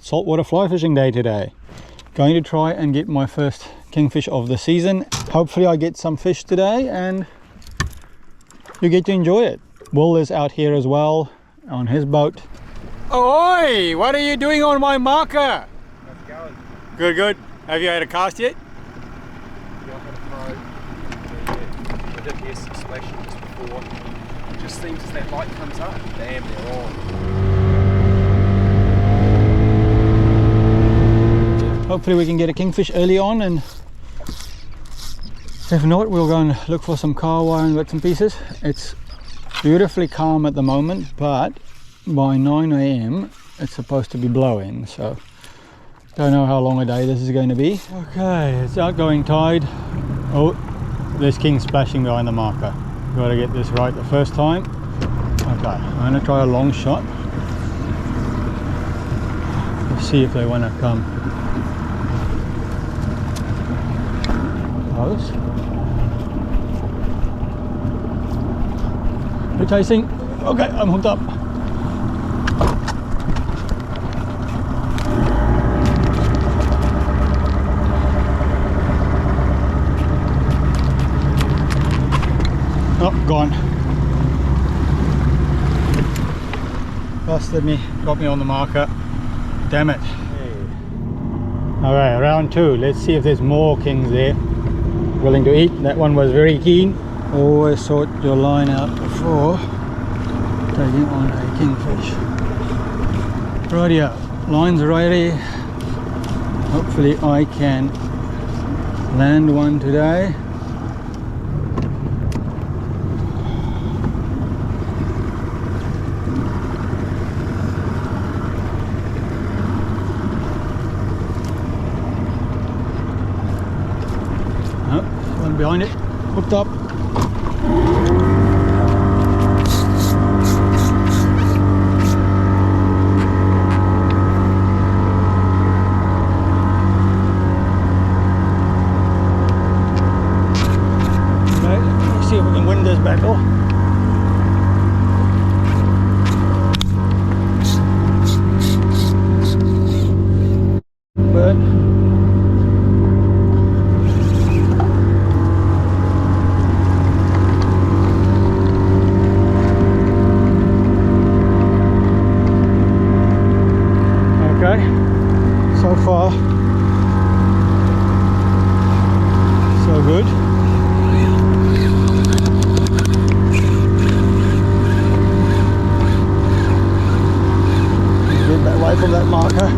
It's saltwater fly fishing day today. Going to try and get my first kingfish of the season. Hopefully I get some fish today and you get to enjoy it. Will is out here as well on his boat. Oi! What are you doing on my marker? How's it going? Good, good. Have you had a cast yet? Yeah, I've had a pro. I did hear some splashing just before. It just seems as that light comes up, damn, they're on. Hopefully we can get a kingfish early on, and if not, we'll go and look for some car wire and bits and pieces. It's beautifully calm at the moment, but by 9 AM it's supposed to be blowing, so don't know how long a day this is going to be. Okay, it's outgoing tide. Oh, there's king splashing behind the marker. Got to get this right the first time. Okay, I'm going to try a long shot. Let's see if they want to come close. We're chasing. Okay, I'm hooked up. Oh, gone. Busted me, got me on the marker. Damn it. Alright, round two. Let's see if there's more kings there willing to eat. That one was very keen. Always sort your line out before taking on a kingfish. Rightio, line's ready. Hopefully I can land one today. One behind it, hooked up. See if we can win this battle. But okay, so far so good. Away from that marker.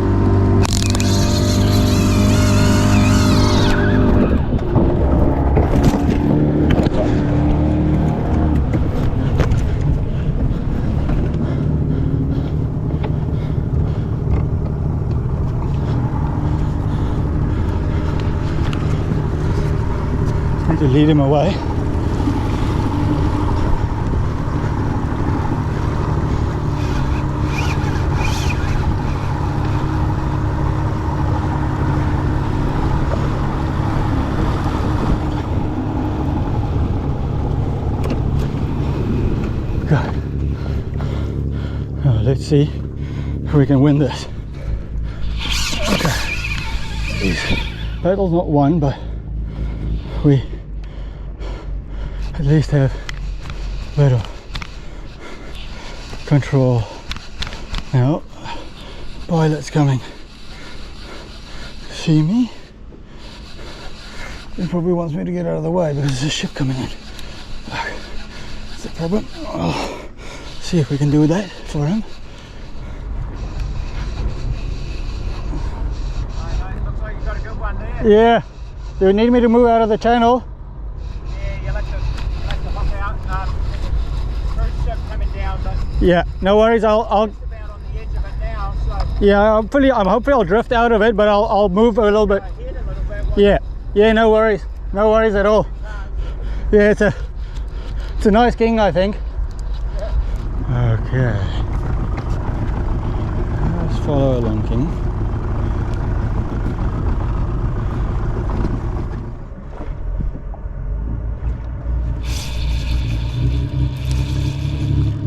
Need to lead him away. Let's see if we can win this. Okay, this battle's not won, but we at least have a bit of control. Now, pilot's coming to see me. He probably wants me to get out of the way because there's a ship coming in. That's the problem. Oh, see if we can do that for him. Looks like you've got a good one there. Yeah. Do you need me to move out of the channel? Yeah, you'll have to hop out. Cruise ship coming down, but Yeah, no worries. I'll just about on the edge of it now, so yeah, I'm hopefully I'll drift out of it, but I'll move a little bit. ahead a little bit. Yeah. Yeah, no worries. No worries at all. Yeah, it's a nice king, I think. Okay. Let's follow along, king.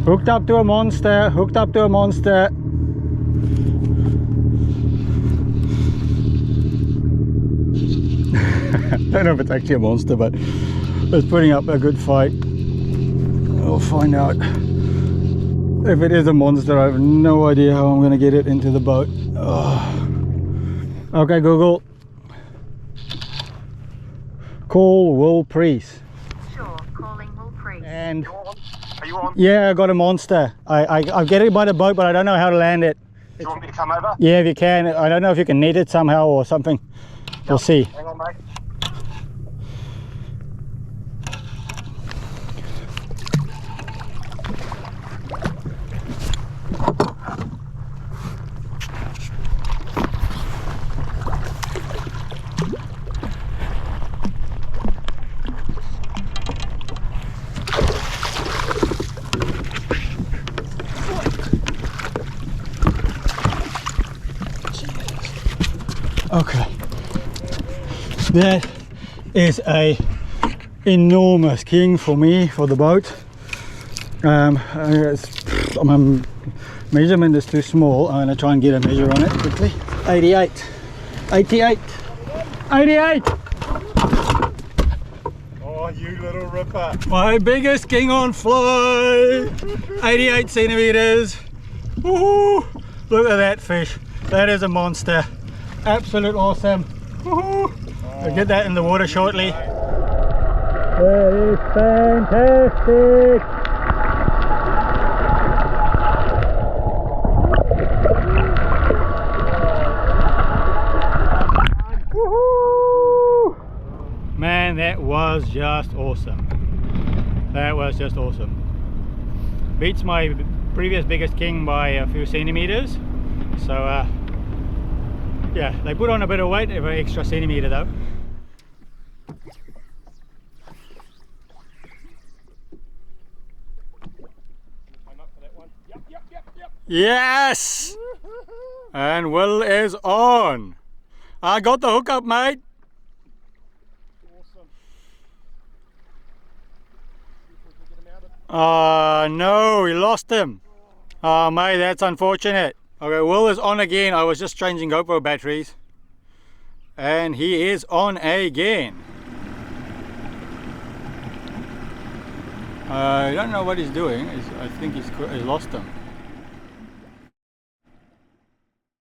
Hooked up to a monster, hooked up to a monster. don't know if it's actually a monster, but it's putting up a good fight. We'll find out. If it is a monster, I have no idea how I'm going to get it into the boat. Okay, Google. Call Will Priest. Sure, calling Will Priest. And Are you on? yeah, I got a monster. I get it by the boat, but I don't know how to land it. Do you want me to come over? Yeah, if you can. I don't know if you can net it somehow or something. We'll see. Hang on, mate. Okay, that is a enormous king for me for the boat. My measurement is too small. I'm going to try and get a measure on it quickly. 88, 88, 88. Oh, you little ripper. My biggest king on fly, 88 centimeters. Woohoo! Look at that fish. That is a monster. Absolute awesome. Woohoo! I'll get that in the water shortly. That is fantastic. Woohoo! Man, that was just awesome. That was just awesome. Beats my previous biggest king by a few centimeters. So yeah, they put on a bit of weight, every extra centimeter though. Yes! And Will is on. I got the hook up, mate. No, we lost him. Oh, mate, that's unfortunate. Okay, Will is on again. I was just changing GoPro batteries. And he is on again. I don't know what he's doing. I think he's lost him.